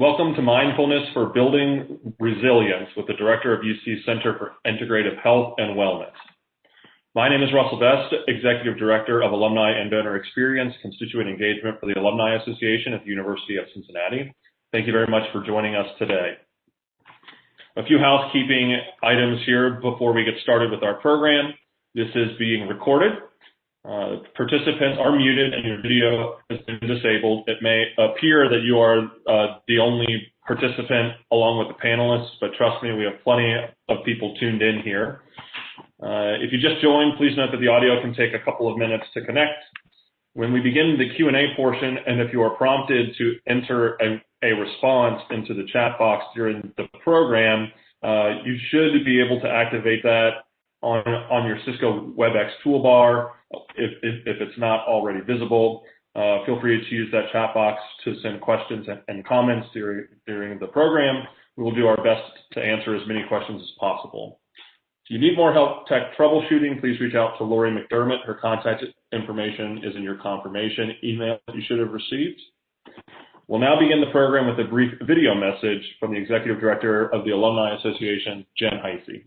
Welcome to Mindfulness for Building Resilience with the Director of UC Center for Integrative Health and Wellness. My name is Russell Best, Executive Director of Alumni and Donor Experience Constituent Engagement for the Alumni Association at the University of Cincinnati. Thank you very much for joining us today. A few housekeeping items here before we get started with our program. This is being recorded. Participants are muted and your video has been disabled. It may appear that you are the only participant along with the panelists, but trust me, we have plenty of people tuned in here. If you just joined, please note that the audio can take a couple of minutes to connect. When we begin the Q&A portion, and if you are prompted to enter a response into the chat box during the program, you should be able to activate that on your Cisco WebEx toolbar. If it's not already visible, feel free to use that chat box to send questions and comments during the program. We will do our best to answer as many questions as possible. If you need more help tech troubleshooting, please reach out to Lori McDermott. Her contact information is in your confirmation email that you should have received. We'll now begin the program with a brief video message from the Executive Director of the Alumni Association, Jen Heisey.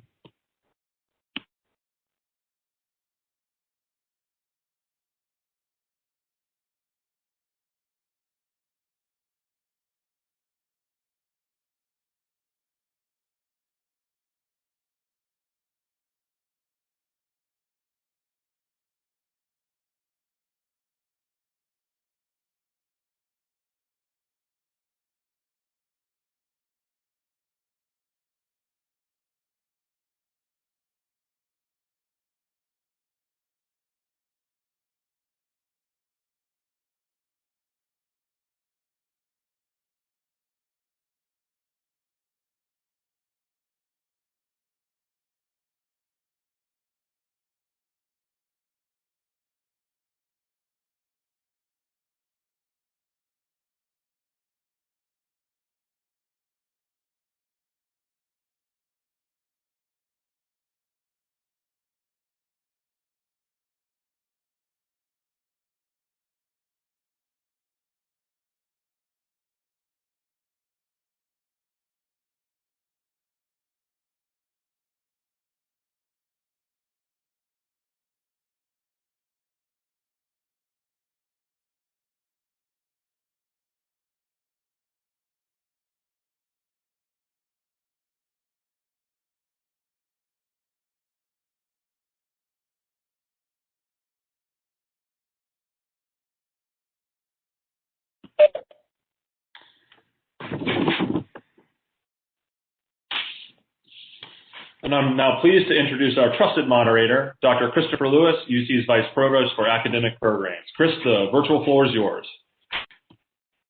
And I'm now pleased to introduce our trusted moderator, Dr. Christopher Lewis, UC's Vice Provost for Academic Programs. Chris, the virtual floor is yours.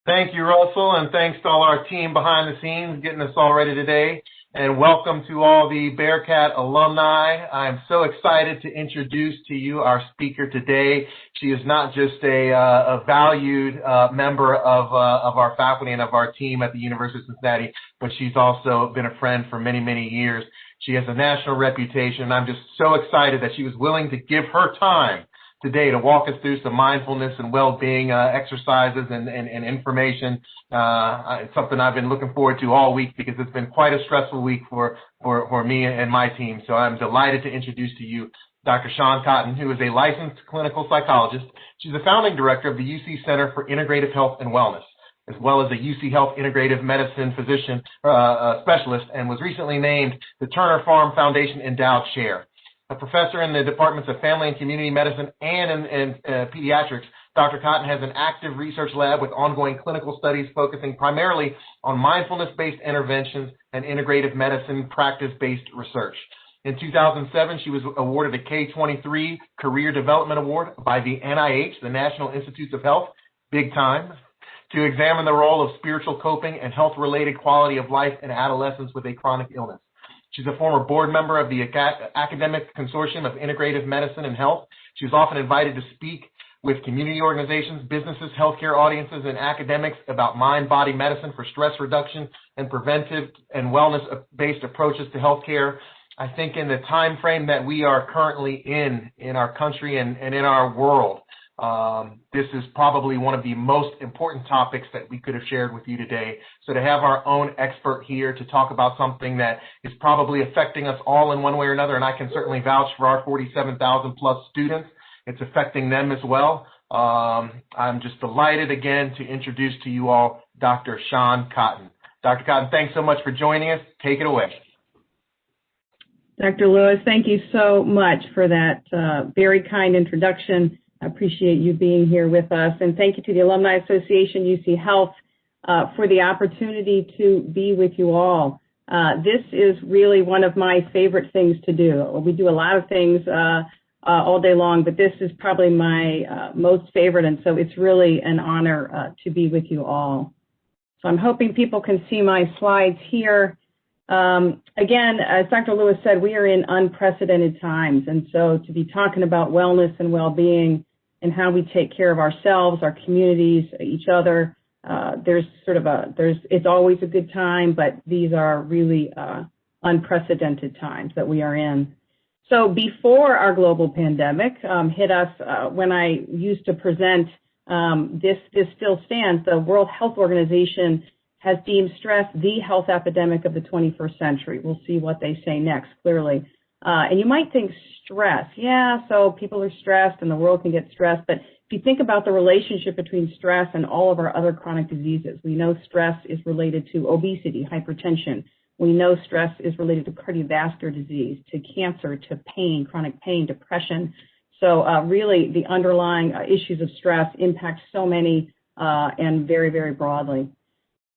Thank you, Russell, and thanks to all our team behind the scenes getting us all ready today. And welcome to all the Bearcat alumni. I'm so excited to introduce to you our speaker today. She is not just a valued member of our faculty and of our team at the University of Cincinnati, but she's also been a friend for many, many years. She has a national reputation, and I'm just so excited that she was willing to give her time today to walk us through some mindfulness and well-being exercises and information. It's something I've been looking forward to all week because it's been quite a stressful week for me and my team. So I'm delighted to introduce to you Dr. Shawn Cotton, who is a licensed clinical psychologist. She's the founding director of the UC Center for Integrative Health and Wellness, as well as a UC Health Integrative Medicine physician specialist, and was recently named the Turner Farm Foundation Endowed Chair. A professor in the departments of Family and Community Medicine and in Pediatrics, Dr. Cotton has an active research lab with ongoing clinical studies focusing primarily on mindfulness-based interventions and integrative medicine practice-based research. In 2007, she was awarded a K-23 Career Development Award by the NIH, the National Institutes of Health, big time, to examine the role of spiritual coping and health-related quality of life in adolescents with a chronic illness. She's a former board member of the Academic Consortium of Integrative Medicine and Health. She's often invited to speak with community organizations, businesses, healthcare audiences, and academics about mind-body medicine for stress reduction and preventive and wellness-based approaches to healthcare. I think in the time frame that we are currently in our country and in our world, This is probably one of the most important topics that we could have shared with you today. So to have our own expert here to talk about something that is probably affecting us all in one way or another, and I can certainly vouch for our 47,000 plus students, it's affecting them as well. I'm just delighted again to introduce to you all Dr. Sean Cotton. Dr. Cotton, thanks so much for joining us. Take it away. Dr. Lewis, thank you so much for that very kind introduction. I appreciate you being here with us. And thank you to the Alumni Association, UC Health, for the opportunity to be with you all. This is really one of my favorite things to do. We do a lot of things all day long, but this is probably my most favorite, and so it's really an honor to be with you all. So I'm hoping people can see my slides here. Again, as Dr. Lewis said, we are in unprecedented times, and so to be talking about wellness and well-being and how we take care of ourselves, our communities, each other, it's always a good time, but these are really unprecedented times that we are in. So before our global pandemic hit us, when I used to present, this still stands. The World Health Organization has deemed stress the health epidemic of the 21st century. We'll see what they say next, clearly. And you might think stress, yeah, so people are stressed and the world can get stressed, but if you think about the relationship between stress and all of our other chronic diseases, we know stress is related to obesity, hypertension. We know stress is related to cardiovascular disease, to cancer, to pain, chronic pain, depression. So really the underlying issues of stress impact so many and very, very broadly.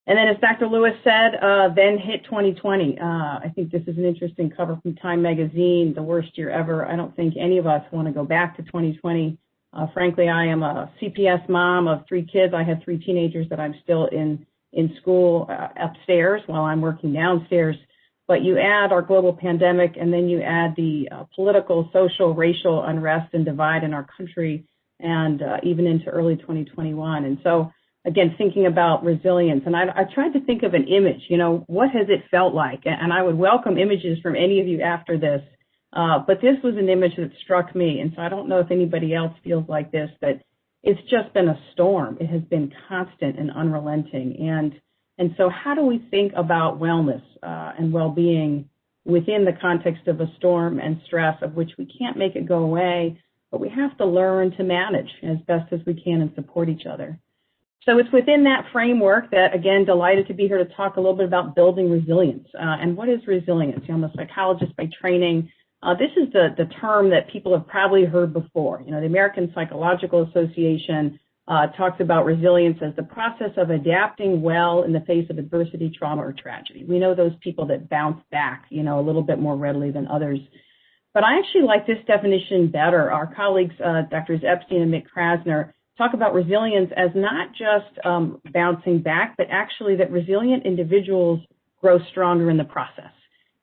And then as Dr. Lewis said, then hit 2020. I think this is an interesting cover from Time magazine, the worst year ever. I don't think any of us want to go back to 2020. Frankly, I am a CPS mom of 3 kids. I have 3 teenagers that I'm still in school upstairs while I'm working downstairs. But you add our global pandemic, and then you add the political, social, racial unrest and divide in our country, and even into early 2021. And so, again, thinking about resilience, and I tried to think of an image, what has it felt like? And I would welcome images from any of you after this, but this was an image that struck me, and so I don't know if anybody else feels like this, but it's just been a storm. It has been constant and unrelenting, and so how do we think about wellness and well-being within the context of a storm and stress of which we can't make it go away, but we have to learn to manage as best as we can and support each other. So it's within that framework that, again, delighted to be here to talk a little bit about building resilience. And what is resilience? I'm a psychologist by training. This is the term that people have probably heard before. The American Psychological Association talks about resilience as the process of adapting well in the face of adversity, trauma, or tragedy. We know those people that bounce back, a little bit more readily than others. But I actually like this definition better. Our colleagues, Drs. Epstein and Mick Krasner, talk about resilience as not just bouncing back, but actually that resilient individuals grow stronger in the process.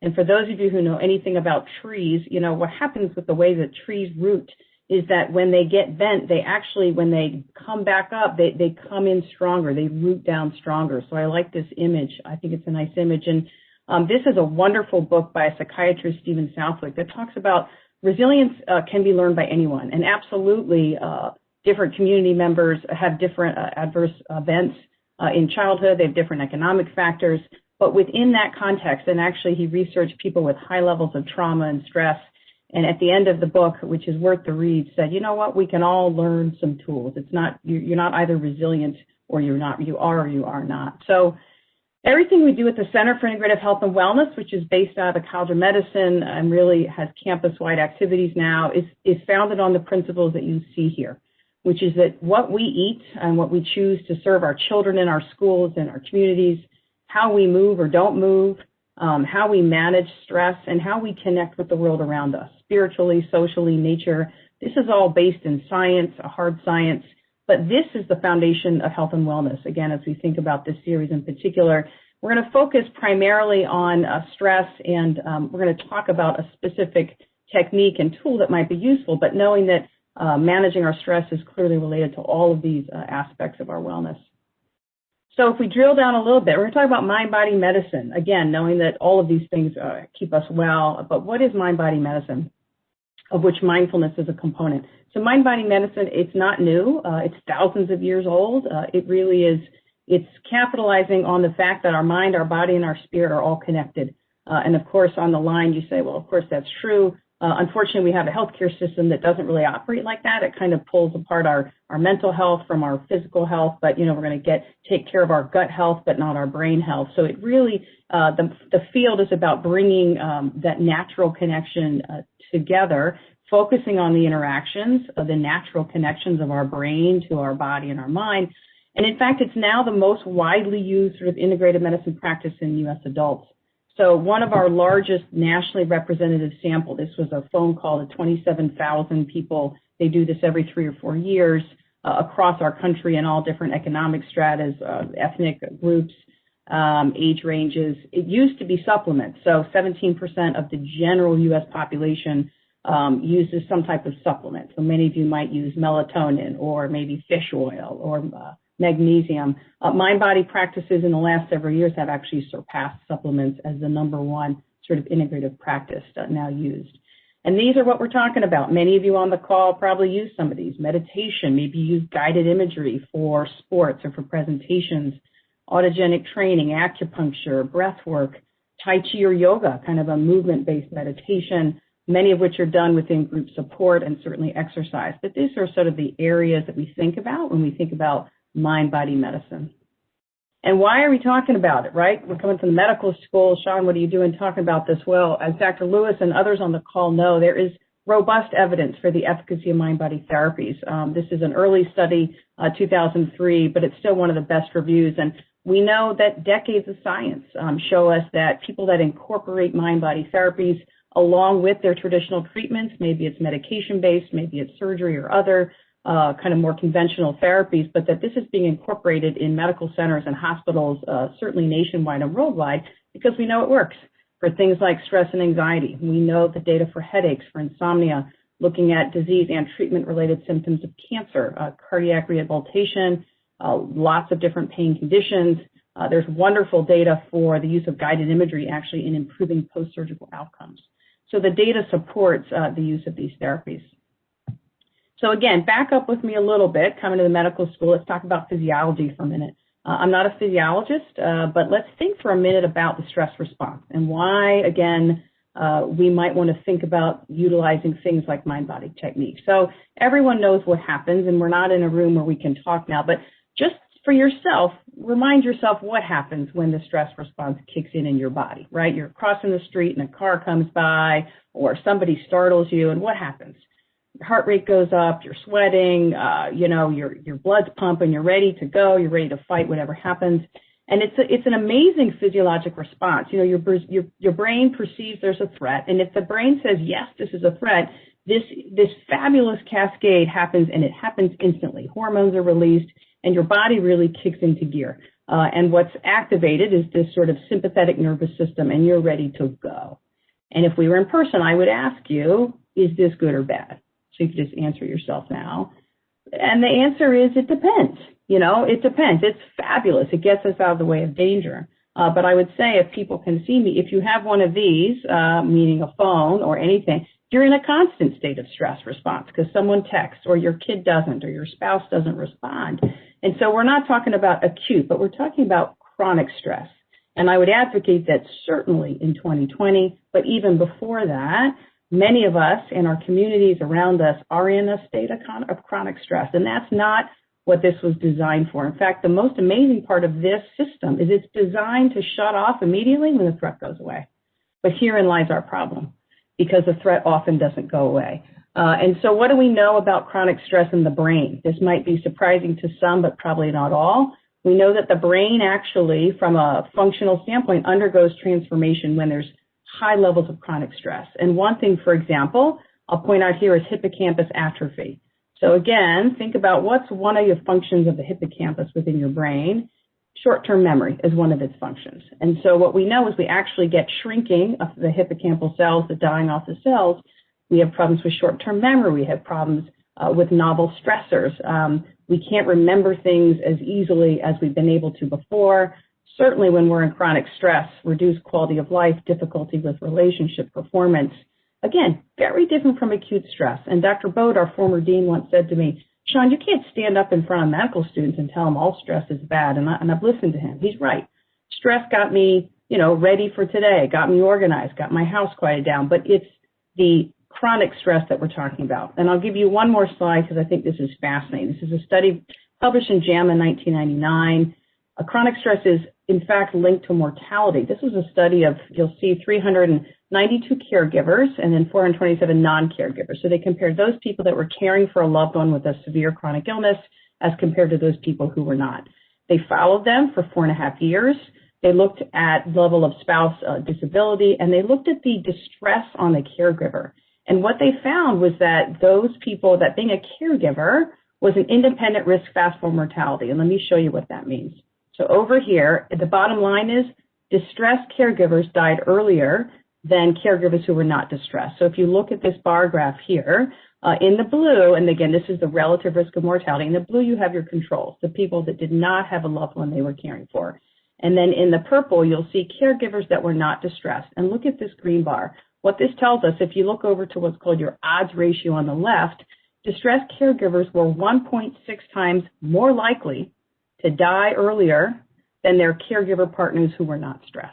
And for those of you who know anything about trees, what happens with the way that trees root is that when they get bent, they actually, when they come back up, they come in stronger, they root down stronger. So I like this image. I think it's a nice image. And this is a wonderful book by a psychiatrist, Stephen Southwick, that talks about resilience can be learned by anyone. And absolutely, different community members have different adverse events in childhood. They have different economic factors. But within that context, and actually he researched people with high levels of trauma and stress, and at the end of the book, which is worth the read, said, you know what, we can all learn some tools. It's not, you're not either resilient or you're not, you are or you are not. So everything we do at the Center for Integrative Health and Wellness, which is based out of the College of Medicine and really has campus-wide activities now, is founded on the principles that you see here, which is that what we eat and what we choose to serve our children in our schools and our communities, how we move or don't move, how we manage stress, and how we connect with the world around us, spiritually, socially, nature. This is all based in science, a hard science, but this is the foundation of health and wellness. Again, as we think about this series in particular, we're going to focus primarily on stress, and we're going to talk about a specific technique and tool that might be useful, but knowing that managing our stress is clearly related to all of these aspects of our wellness. So if we drill down a little bit, we're going to talk about mind-body medicine. Again, knowing that all of these things keep us well, but what is mind-body medicine? of which mindfulness is a component. So mind-body medicine, it's not new. It's thousands of years old. It really is, it's capitalizing on the fact that our mind, our body, and our spirit are all connected. And of course, on the line, you say, well, of course, that's true. Unfortunately, we have a healthcare system that doesn't really operate like that. It kind of pulls apart our mental health from our physical health, but, we're going to take care of our gut health, but not our brain health. So it really, the field is about bringing that natural connection together, focusing on the interactions of the natural connections of our brain to our body and our mind. And in fact, it's now the most widely used sort of integrated medicine practice in U.S. adults. So one of our largest nationally representative sample, this was a phone call to 27,000 people. They do this every 3 or 4 years across our country in all different economic stratas, ethnic groups, age ranges. It used to be supplements. So 17% of the general U.S. population uses some type of supplement. So many of you might use melatonin or maybe fish oil or magnesium. Mind-body practices in the last several years have actually surpassed supplements as the number one sort of integrative practice now used. And these are what we're talking about. Many of you on the call probably use some of these. Meditation, maybe use guided imagery for sports or for presentations, autogenic training, acupuncture, breath work, Tai Chi or yoga, kind of a movement-based meditation, many of which are done within group support and certainly exercise. But these are sort of the areas that we think about when we think about mind-body medicine. And why are we talking about it, right? We're coming from the medical school. Sean, what are you doing talking about this? Well, as Dr. Lewis and others on the call know, there is robust evidence for the efficacy of mind-body therapies. This is an early study, 2003, but it's still one of the best reviews. And we know that decades of science show us that people that incorporate mind-body therapies along with their traditional treatments, maybe it's medication-based, maybe it's surgery or other kind of more conventional therapies, but that this is being incorporated in medical centers and hospitals, certainly nationwide and worldwide, because we know it works for things like stress and anxiety. We know the data for headaches, for insomnia, looking at disease and treatment-related symptoms of cancer, cardiac rehabilitation, lots of different pain conditions. There's wonderful data for the use of guided imagery actually in improving post-surgical outcomes. So the data supports the use of these therapies. So again, back up with me a little bit, coming to the medical school. Let's talk about physiology for a minute. I'm not a physiologist, but let's think for a minute about the stress response and why, again, we might want to think about utilizing things like mind-body techniques. So everyone knows what happens, and we're not in a room where we can talk now, but just for yourself, remind yourself what happens when the stress response kicks in your body, right? You're crossing the street and a car comes by or somebody startles you, and what happens? Your heart rate goes up, you're sweating, your blood's pumping, you're ready to go, you're ready to fight whatever happens. And it's an amazing physiologic response. Your brain perceives there's a threat, and if the brain says, yes, this is a threat, this fabulous cascade happens, and it happens instantly. Hormones are released, and your body really kicks into gear. And what's activated is this sort of sympathetic nervous system, and you're ready to go. And if we were in person, I would ask you, is this good or bad? So you can just answer yourself now. And the answer is it depends. It depends. It's fabulous. It gets us out of the way of danger. But I would say if people can see me, if you have one of these, meaning a phone or anything, you're in a constant state of stress response because someone texts or your kid doesn't or your spouse doesn't respond. And so we're not talking about acute, but we're talking about chronic stress. And I would advocate that certainly in 2020, but even before that, many of us in our communities around us are in a state of chronic stress, and that's not what this was designed for. In fact, the most amazing part of this system is it's designed to shut off immediately when the threat goes away. But herein lies our problem, because the threat often doesn't go away. And so what do we know about chronic stress in the brain? This might be surprising to some, but probably not all. We know that the brain actually, from a functional standpoint, undergoes transformation when there's high levels of chronic stress. And one thing, for example, I'll point out here is hippocampus atrophy. So again, think about what's one of your functions of the hippocampus within your brain. Short-term memory is one of its functions. And so what we know is we actually get shrinking of the hippocampal cells, the dying off the cells. We have problems with short-term memory. We have problems with novel stressors. We can't remember things as easily as we've been able to before. Certainly when we're in chronic stress, reduced quality of life, difficulty with relationship performance, Again, very different from acute stress. And Dr. Bode, our former dean, once said to me, Sean, you can't stand up in front of medical students and tell them all stress is bad. And I've listened to him. He's right. Stress got me, ready for today, got me organized, got my house quieted down. But it's the chronic stress that we're talking about. And I'll give you one more slide because I think this is fascinating. This is a study published in JAMA in 1999. Chronic stress is, in fact, linked to mortality. This was a study of, you'll see, 392 caregivers and then 427 non-caregivers. So they compared those people that were caring for a loved one with a severe chronic illness as compared to those people who were not. They followed them for 4.5 years. They looked at level of spouse disability, and they looked at the distress on the caregiver. And what they found was that those people, that being a caregiver was an independent risk fast for mortality. And let me show you what that means. So over here, the bottom line is distressed caregivers died earlier than caregivers who were not distressed. So if you look at this bar graph here, in the blue, and again, this is the relative risk of mortality. In the blue, you have your controls, the people that did not have a loved one they were caring for. And then in the purple, you'll see caregivers that were not distressed. And look at this green bar. What this tells us, if you look over to what's called your odds ratio on the left, distressed caregivers were 1.6 times more likely to die earlier than their caregiver partners who were not stressed.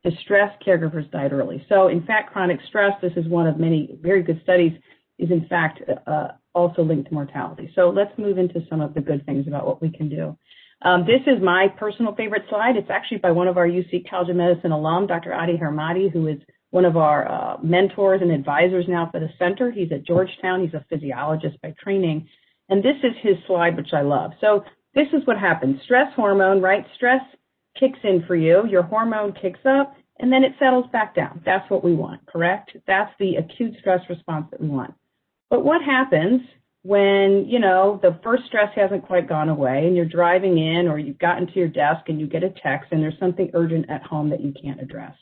Distressed caregivers died early. So in fact, chronic stress, this is one of many very good studies, is in fact also linked to mortality. So let's move into some of the good things about what we can do. This is my personal favorite slide. It's actually by one of our UC College of Medicine alum, Dr. Adi Hermati, who is one of our mentors and advisors now for the center. He's at Georgetown. He's a physiologist by training. And this is his slide, which I love. So this is what happens. Stress hormone, right? Stress kicks in for you. Your hormone kicks up, and then it settles back down. That's what we want, correct? That's the acute stress response that we want. But what happens when, the first stress hasn't quite gone away and you're driving in or you've gotten to your desk and you get a text and there's something urgent at home that you can't address?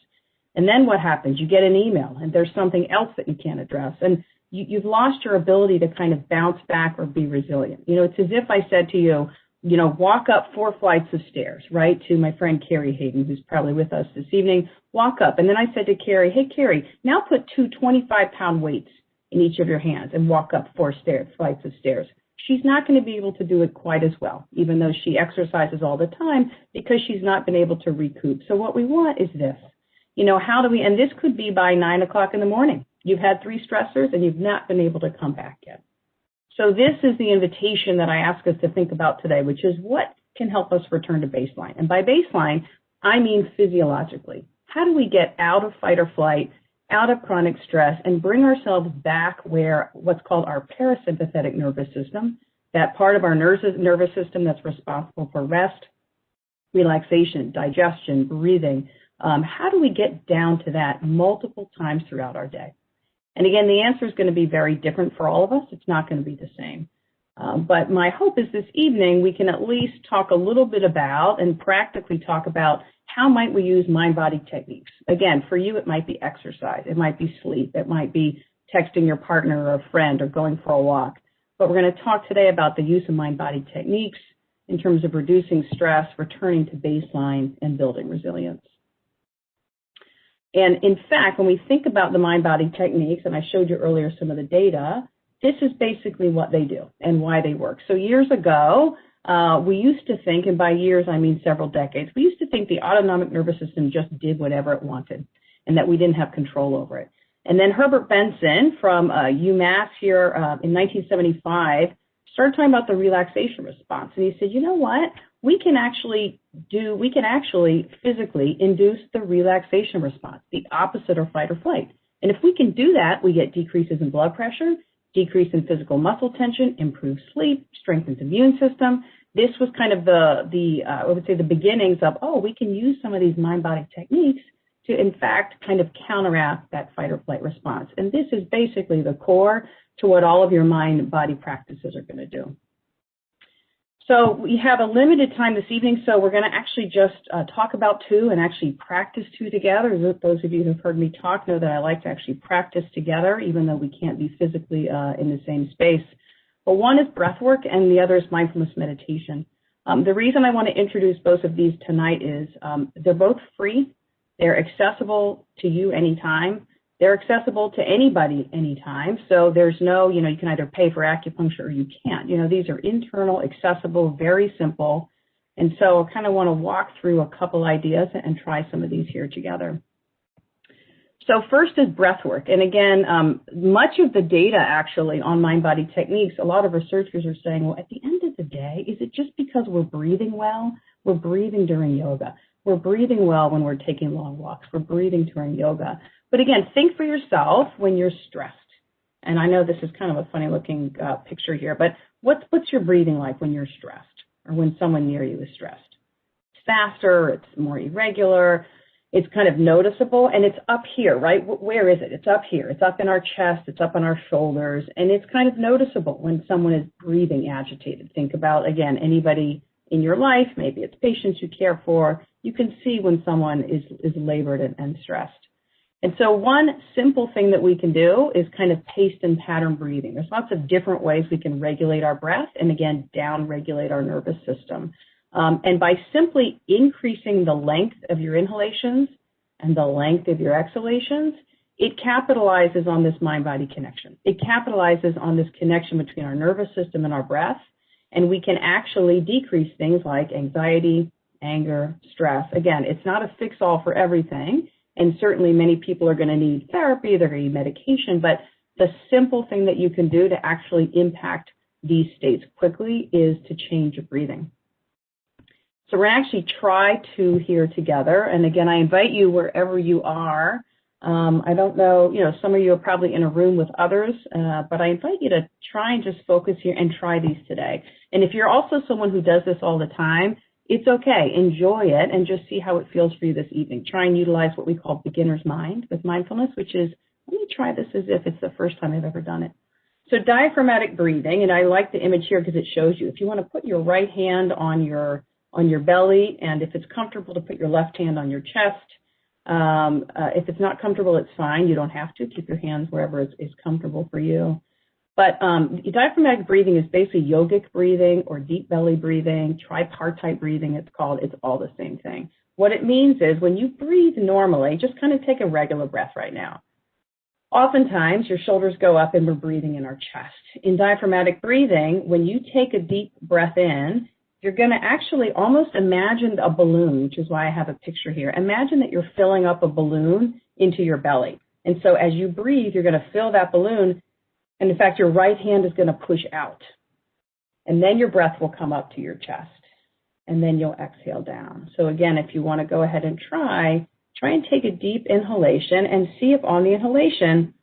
And then what happens? You get an email and there's something else that you can't address. And you've lost your ability to kind of bounce back or be resilient. It's as if I said to you, walk up 4 flights of stairs, right, to my friend Carrie Hayden, who's probably with us this evening. Walk up. And then I said to Carrie, hey, Carrie, now put 2 25-pound weights in each of your hands and walk up 4 flights of stairs. She's not going to be able to do it quite as well, even though she exercises all the time, because she's not been able to recoup. So what we want is this. How do we, and this could be by 9 o'clock in the morning. You've had 3 stressors and you've not been able to come back yet. So this is the invitation that I ask us to think about today, which is what can help us return to baseline. And by baseline, I mean physiologically. How do we get out of fight or flight, out of chronic stress, and bring ourselves back where what's called our parasympathetic nervous system, that part of our nervous system that's responsible for rest, relaxation, digestion, breathing. How do we get down to that multiple times throughout our day? And again, the answer is going to be very different for all of us. It's not going to be the same. But my hope is this evening we can at least talk a little bit about and practically talk about how might we use mind-body techniques. Again, for you, it might be exercise. It might be sleep. It might be texting your partner or a friend or going for a walk. But we're going to talk today about the use of mind-body techniques in terms of reducing stress, returning to baseline, and building resilience. And in fact, when we think about the mind-body techniques, and I showed you earlier some of the data, this is basically what they do and why they work. So years ago, we used to think, and by years I mean several decades, we used to think the autonomic nervous system just did whatever it wanted and that we didn't have control over it. And then Herbert Benson from UMass here in 1975 started talking about the relaxation response. And he said, you know what? We can actually physically induce the relaxation response, the opposite of fight or flight. And if we can do that, we get decreases in blood pressure, decrease in physical muscle tension, improved sleep, strengthens immune system. This was kind of I would say the beginnings of, we can use some of these mind-body techniques to, in fact, kind of counteract that fight or flight response. And this is basically the core to what all of your mind-body practices are going to do. So we have a limited time this evening, so we're going to actually just talk about 2 and actually practice 2 together. Those of you who've heard me talk know that I like to actually practice together, even though we can't be physically in the same space. But one is breath work and the other is mindfulness meditation. The reason I want to introduce both of these tonight is they're both free. They're accessible to you anytime. They're accessible to anybody, anytime. So there's no, you can either pay for acupuncture or you can't. These are internal, accessible, very simple. And so I kind of want to walk through a couple ideas and try some of these here together. So first is breath work. And again, much of the data actually on mind-body techniques, a lot of researchers are saying, well, at the end of the day, is it just because we're breathing well? We're breathing during yoga. We're breathing well when we're taking long walks. We're breathing during yoga. But again, think for yourself when you're stressed. And I know this is kind of a funny looking picture here, but what's your breathing like when you're stressed or when someone near you is stressed? It's faster, it's more irregular, it's kind of noticeable, and it's up here, right? Where is it? It's up here. It's up in our chest, it's up on our shoulders, and it's kind of noticeable when someone is breathing agitated. Think about, again, anybody in your life, maybe it's patients you care for, you can see when someone is labored and stressed. And so one simple thing that we can do is kind of paced and pattern breathing. There's lots of different ways we can regulate our breath and, again, down-regulate our nervous system. And by simply increasing the length of your inhalations and the length of your exhalations, it capitalizes on this mind-body connection. It capitalizes on this connection between our nervous system and our breath, and we can actually decrease things like anxiety, anger, stress. Again, it's not a fix-all for everything, and certainly many people are going to need therapy, they're going to need medication, but the simple thing that you can do to actually impact these states quickly is to change your breathing. So we're going to actually try two here together, and again, I invite you wherever you are. I don't know, some of you are probably in a room with others, but I invite you to try and just focus here and try these today. And if you're also someone who does this all the time, it's okay. Enjoy it and just see how it feels for you this evening. Try and utilize what we call beginner's mind with mindfulness, which is, let me try this as if it's the first time I've ever done it. So diaphragmatic breathing, and I like the image here because it shows you, if you want to put your right hand on your belly, and if it's comfortable to put your left hand on your chest. If it's not comfortable, it's fine. You don't have to. Keep your hands wherever is comfortable for you. But diaphragmatic breathing is basically yogic breathing or deep belly breathing, tripartite breathing it's called. It's all the same thing. What it means is when you breathe normally, just kind of take a regular breath right now. Oftentimes, your shoulders go up and we're breathing in our chest. In diaphragmatic breathing, when you take a deep breath in, you're going to actually almost imagine a balloon, which is why I have a picture here. Imagine that you're filling up a balloon into your belly. And so as you breathe, you're going to fill that balloon, and in fact, your right hand is going to push out. And then your breath will come up to your chest, and then you'll exhale down. So again, if you want to go ahead and try and take a deep inhalation and see if on the inhalation,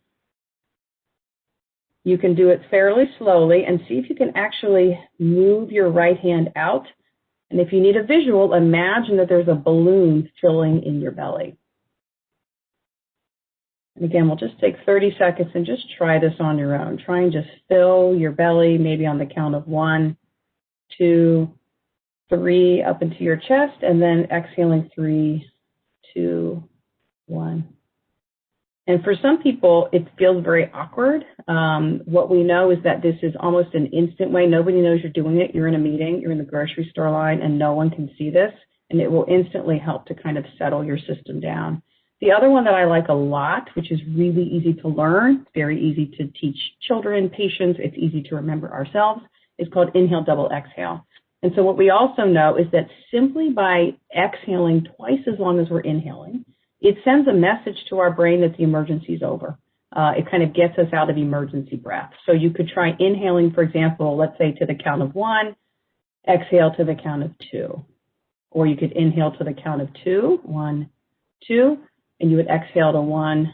you can do it fairly slowly and see if you can actually move your right hand out. And if you need a visual, imagine that there's a balloon filling in your belly. And again, we'll just take 30 seconds and just try this on your own. Try and just fill your belly, maybe on the count of 1, 2, 3, up into your chest, and then exhaling 3, 2, 1. And for some people, it feels very awkward. What we know is that this is almost an instant way. Nobody knows you're doing it. You're in a meeting, you're in the grocery store line, and no one can see this. And it will instantly help to kind of settle your system down. The other one that I like a lot, which is really easy to learn, very easy to teach children, patients, it's easy to remember ourselves, is called inhale, double exhale. And so what we also know is that simply by exhaling twice as long as we're inhaling, it sends a message to our brain that the emergency is over. It kind of gets us out of emergency breath. So you could try inhaling, for example, let's say to the count of 1, exhale to the count of 2. Or you could inhale to the count of 2, 1, 2, and you would exhale to 1,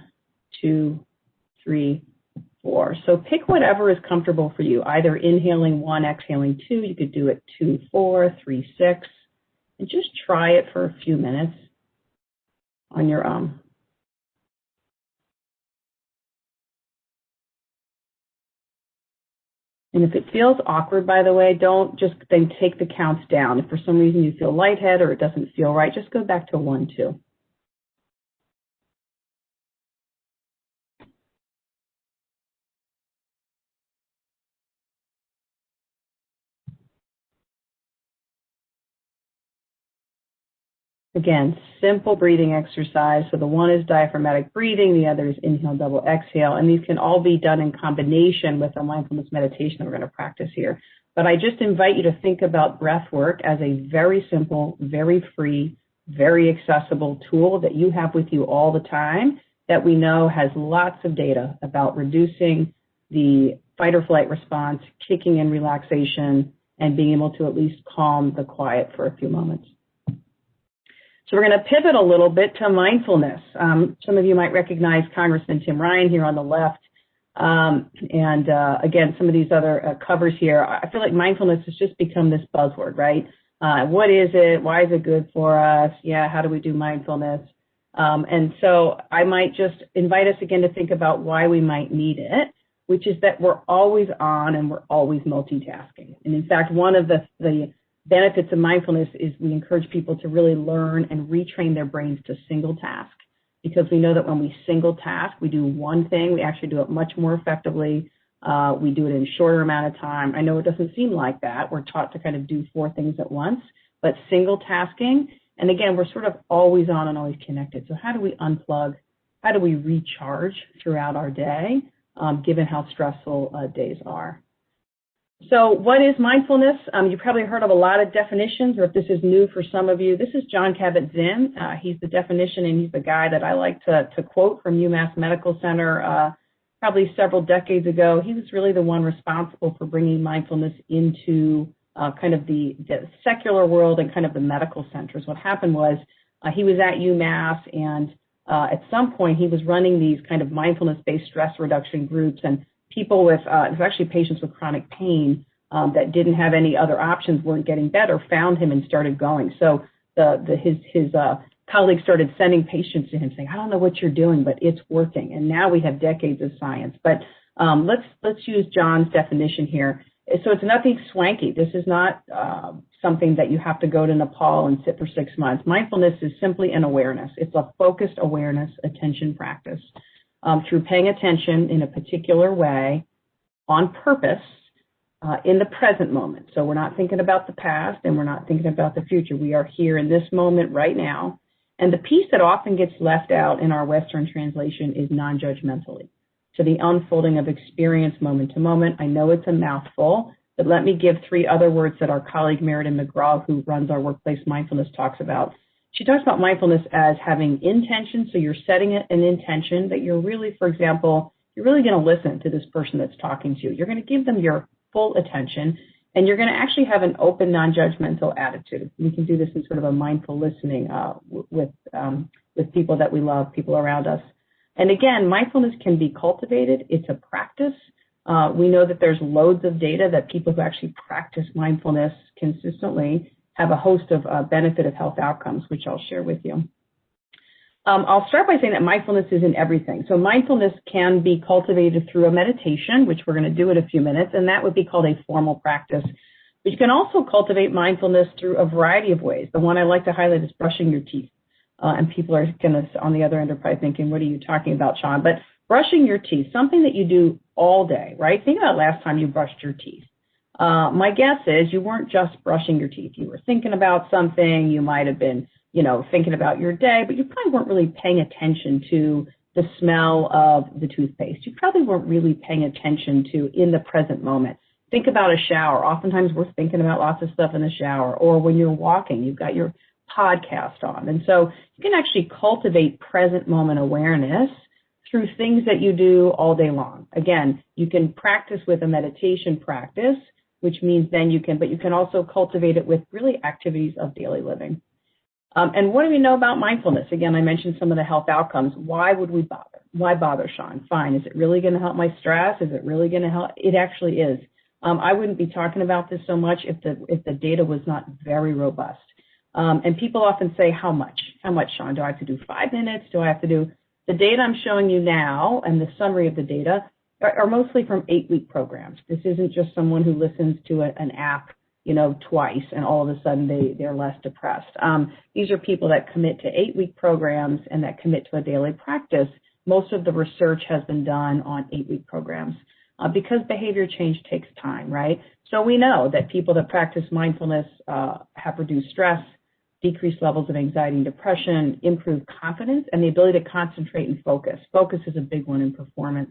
2, 3, 4. So pick whatever is comfortable for you, either inhaling 1, exhaling 2. You could do it 2, 4, 3, 6, and just try it for a few minutes on your own. And if it feels awkward, by the way, don't just then take the counts down. If for some reason you feel lightheaded or it doesn't feel right, just go back to 1, 2. Again, simple breathing exercise. So the one is diaphragmatic breathing, the other is inhale, double exhale, and these can all be done in combination with a mindfulness meditation that we're going to practice here. But I just invite you to think about breath work as a very simple, very free, very accessible tool that you have with you all the time that we know has lots of data about reducing the fight or flight response, kicking in relaxation, and being able to at least calm the quiet for a few moments. So we're going to pivot a little bit to mindfulness. Some of you might recognize Congressman Tim Ryan here on the left. Again, some of these other covers here. I feel like mindfulness has just become this buzzword, right? What is it? Why is it good for us? Yeah, how do we do mindfulness? And so I might just invite us again to think about why we might need it, which is that we're always on and we're always multitasking. And in fact, one of the benefits of mindfulness is we encourage people to really learn and retrain their brains to single task, because we know that when we single task, we do one thing, we actually do it much more effectively. We do it in a shorter amount of time. I know it doesn't seem like that. We're taught to kind of do 4 things at once, but single tasking, and again, we're sort of always on and always connected. So how do we unplug? How do we recharge throughout our day, given how stressful days are? So what is mindfulness? You've probably heard of a lot of definitions, or if this is new for some of you, this is John Kabat-Zinn. He's the definition, and he's the guy that I like to quote from UMass Medical Center probably several decades ago. He was really the one responsible for bringing mindfulness into kind of the secular world and kind of the medical centers. What happened was he was at UMass, and at some point he was running these kind of mindfulness-based stress reduction groups, and people with, it was actually patients with chronic pain that didn't have any other options, weren't getting better, found him and started going. So his colleagues started sending patients to him saying, I don't know what you're doing, but it's working. And now we have decades of science. But let's use John's definition here. So it's nothing swanky. This is not something that you have to go to Nepal and sit for 6 months. Mindfulness is simply an awareness. It's a focused awareness attention practice. Through paying attention in a particular way on purpose in the present moment. So we're not thinking about the past and we're not thinking about the future. We are here in this moment right now. And the piece that often gets left out in our Western translation is non-judgmentally. So the unfolding of experience moment to moment. I know it's a mouthful, but let me give 3 other words that our colleague Meriden McGraw, who runs our workplace mindfulness, talks about. She talks about mindfulness as having intention, so you're setting an intention that you're really, for example, you're really going to listen to this person that's talking to you. You're going to give them your full attention, and you're going to actually have an open, non-judgmental attitude. We can do this in sort of a mindful listening with people that we love, people around us. And again, mindfulness can be cultivated. It's a practice. We know that there's loads of data that people who actually practice mindfulness consistently have a host of benefit of health outcomes, which I'll share with you. I'll start by saying that mindfulness is in everything. So mindfulness can be cultivated through a meditation, which we're going to do in a few minutes, and that would be called a formal practice. But you can also cultivate mindfulness through a variety of ways. The one I like to highlight is brushing your teeth. And people are going to, on the other end, are probably thinking, what are you talking about, Sean? But brushing your teeth, something that you do all day, right? Think about last time you brushed your teeth. My guess is you weren't just brushing your teeth. You were thinking about something. You might have been, thinking about your day, but you probably weren't really paying attention to the smell of the toothpaste. You probably weren't really paying attention to in the present moment. Think about a shower. Oftentimes we're thinking about lots of stuff in the shower, or when you're walking, you've got your podcast on. And so you can actually cultivate present moment awareness through things that you do all day long. Again, you can practice with a meditation practice, which means then you can also cultivate it with really activities of daily living. And what do we know about mindfulness? Again, I mentioned some of the health outcomes. Why would we bother? Why bother, Sean? Fine. Is it really going to help my stress? Is it really going to help? It actually is. I wouldn't be talking about this so much if the data was not very robust. And people often say, how much? How much, Sean? Do I have to do 5 minutes? Do I have to do? The data I'm showing you now and the summary of the data are mostly from 8-week programs. This isn't just someone who listens to an app, twice and all of a sudden they're less depressed. These are people that commit to 8-week programs and that commit to a daily practice. Most of the research has been done on 8-week programs because behavior change takes time, right? So we know that people that practice mindfulness have reduced stress, decreased levels of anxiety and depression, improved confidence, and the ability to concentrate and focus. Focus is a big one in performance.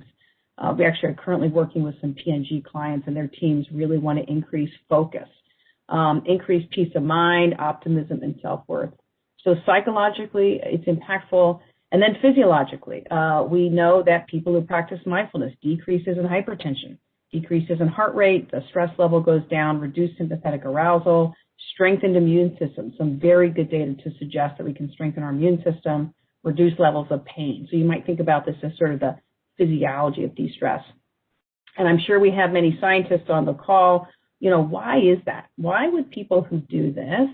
We actually are currently working with some P&G clients, and their teams really want to increase focus, increase peace of mind, optimism, and self-worth. So psychologically, it's impactful. And then physiologically, we know that people who practice mindfulness decreases in hypertension, decreases in heart rate, the stress level goes down, reduced sympathetic arousal, strengthened immune system. Some very good data to suggest that we can strengthen our immune system, reduce levels of pain. So you might think about this as sort of the physiology of de-stress. And I'm sure we have many scientists on the call. You know, why is that? Why would people who do this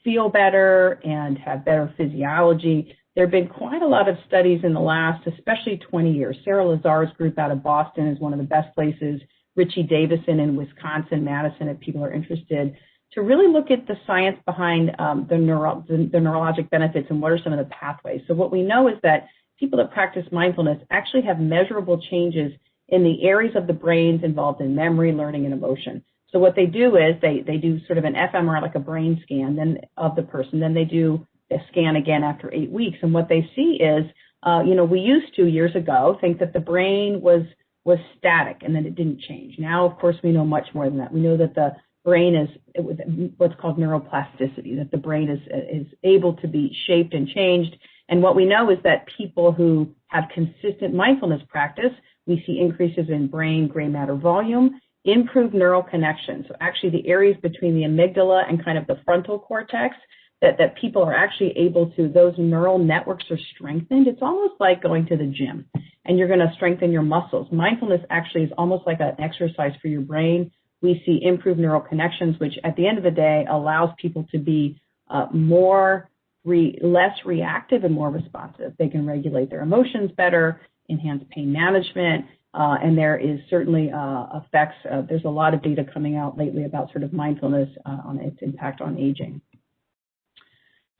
feel better and have better physiology? There have been quite a lot of studies in the last, especially 20 years. Sarah Lazar's group out of Boston is one of the best places. Richie Davison in Wisconsin, Madison, if people are interested, to really look at the science behind the neurologic benefits and what are some of the pathways. So what we know is that people that practice mindfulness actually have measurable changes in the areas of the brains involved in memory, learning, and emotion. So what they do is they do sort of an fMRI, like a brain scan then of the person. Then they do a scan again after 8 weeks. And what they see is, we used to years ago think that the brain was static and then it didn't change. Now, of course, we know much more than that. We know that the brain is what's called neuroplasticity, that the brain is able to be shaped and changed. And what we know is that people who have consistent mindfulness practice, we see increases in brain gray matter volume, improved neural connections. So actually the areas between the amygdala and kind of the frontal cortex that people are actually able to, those neural networks are strengthened. It's almost like going to the gym and you're going to strengthen your muscles. Mindfulness actually is almost like an exercise for your brain. We see improved neural connections, which at the end of the day allows people to be less reactive and more responsive. They can regulate their emotions better, enhance pain management, and there is certainly effects. There's a lot of data coming out lately about sort of mindfulness on its impact on aging.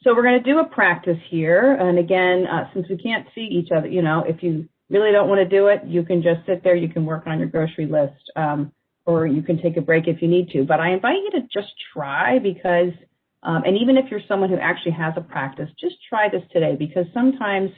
So we're going to do a practice here. And again, since we can't see each other, if you really don't want to do it, you can just sit there. You can work on your grocery list, or you can take a break if you need to. But I invite you to just try because, and even if you're someone who actually has a practice, just try this today because sometimes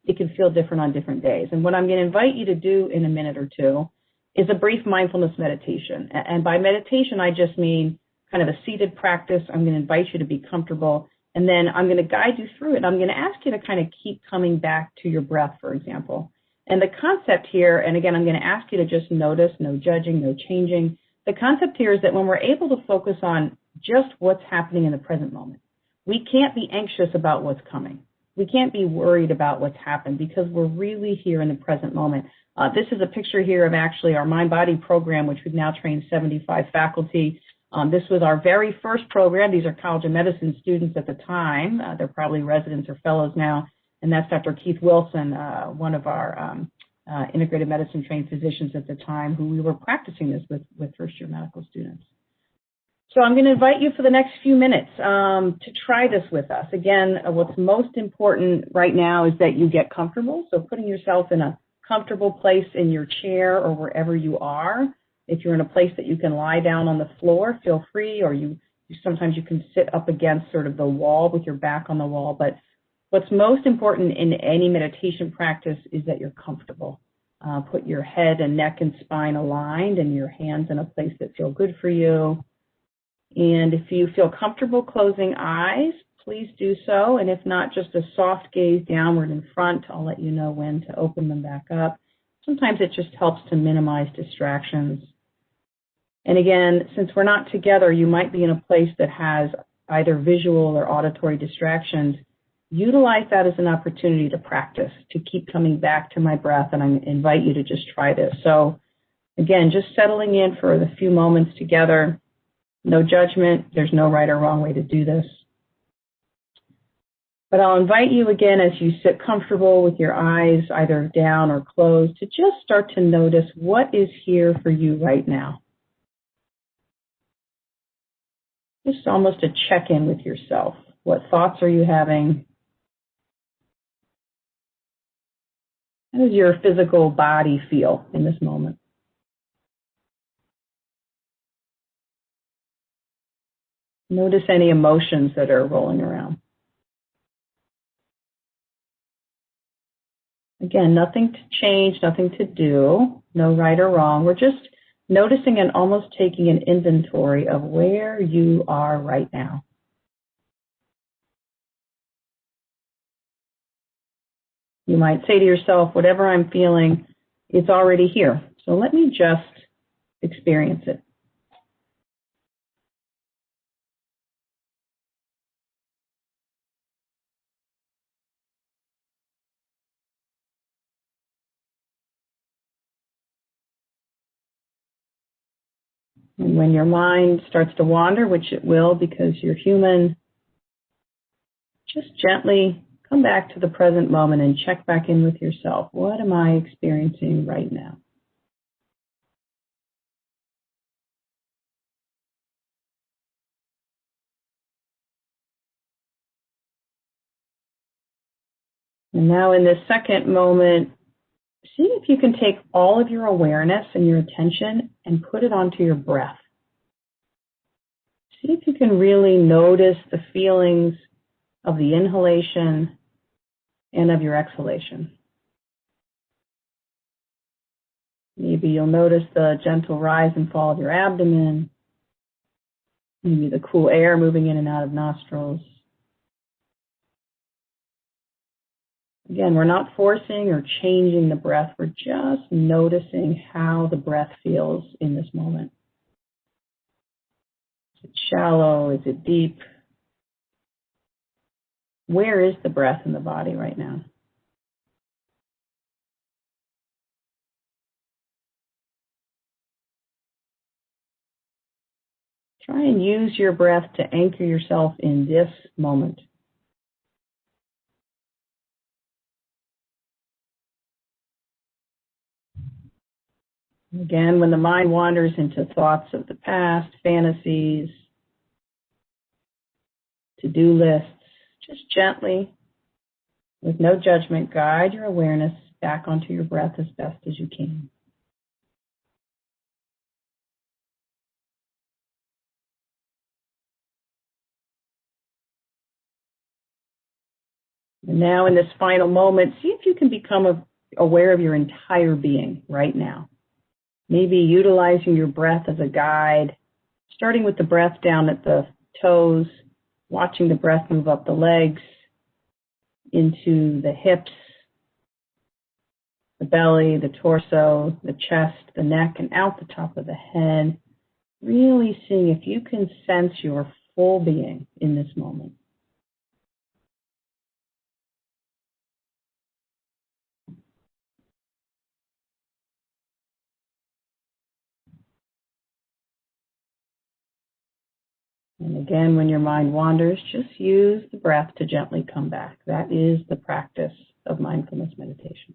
it can feel different on different days. And what I'm going to invite you to do in a minute or two is a brief mindfulness meditation. And by meditation, I just mean kind of a seated practice. I'm going to invite you to be comfortable. And then I'm going to guide you through it. I'm going to ask you to kind of keep coming back to your breath, for example. And the concept here, and again, I'm going to ask you to just notice, no judging, no changing. The concept here is that when we're able to focus on just what's happening in the present moment, we can't be anxious about what's coming. We can't be worried about what's happened because we're really here in the present moment. This is a picture here of actually our Mind-Body program, which we've now trained 75 faculty. This was our very first program. These are College of Medicine students at the time. They're probably residents or fellows now. And that's Dr. Keith Wilson, one of our integrated medicine trained physicians at the time who we were practicing this with first-year medical students. So I'm going to invite you for the next few minutes to try this with us. Again, what's most important right now is that you get comfortable. So putting yourself in a comfortable place in your chair or wherever you are. If you're in a place that you can lie down on the floor, feel free, or sometimes you can sit up against sort of the wall with your back on the wall. But what's most important in any meditation practice is that you're comfortable. Put your head and neck and spine aligned and your hands in a place that feel good for you. And if you feel comfortable closing eyes, please do so. And if not, just a soft gaze downward in front. I'll let you know when to open them back up. Sometimes it just helps to minimize distractions. And again, since we're not together, you might be in a place that has either visual or auditory distractions. Utilize that as an opportunity to practice, to keep coming back to my breath, and I invite you to just try this. So again, just settling in for the few moments together. No judgment. There's no right or wrong way to do this. But I'll invite you again as you sit comfortable with your eyes either down or closed to just start to notice what is here for you right now. Just almost a check-in with yourself. What thoughts are you having? How does your physical body feel in this moment? Notice any emotions that are rolling around. Again, nothing to change, nothing to do, no right or wrong. We're just noticing and almost taking an inventory of where you are right now. You might say to yourself, whatever I'm feeling, it's already here. So let me just experience it. And when your mind starts to wander, which it will because you're human, just gently come back to the present moment and check back in with yourself. What am I experiencing right now? And now in this second moment, see if you can take all of your awareness and your attention and put it onto your breath. See if you can really notice the feelings of the inhalation and of your exhalation. Maybe you'll notice the gentle rise and fall of your abdomen, maybe the cool air moving in and out of nostrils. Again, we're not forcing or changing the breath. We're just noticing how the breath feels in this moment. Is it shallow? Is it deep? Where is the breath in the body right now? Try and use your breath to anchor yourself in this moment. Again, when the mind wanders into thoughts of the past, fantasies, to-do lists, just gently, with no judgment, guide your awareness back onto your breath as best as you can. And now in this final moment, see if you can become aware of your entire being right now. Maybe utilizing your breath as a guide, starting with the breath down at the toes, watching the breath move up the legs, into the hips, the belly, the torso, the chest, the neck, and out the top of the head. Really seeing if you can sense your full being in this moment. And again, when your mind wanders, just use the breath to gently come back. That is the practice of mindfulness meditation.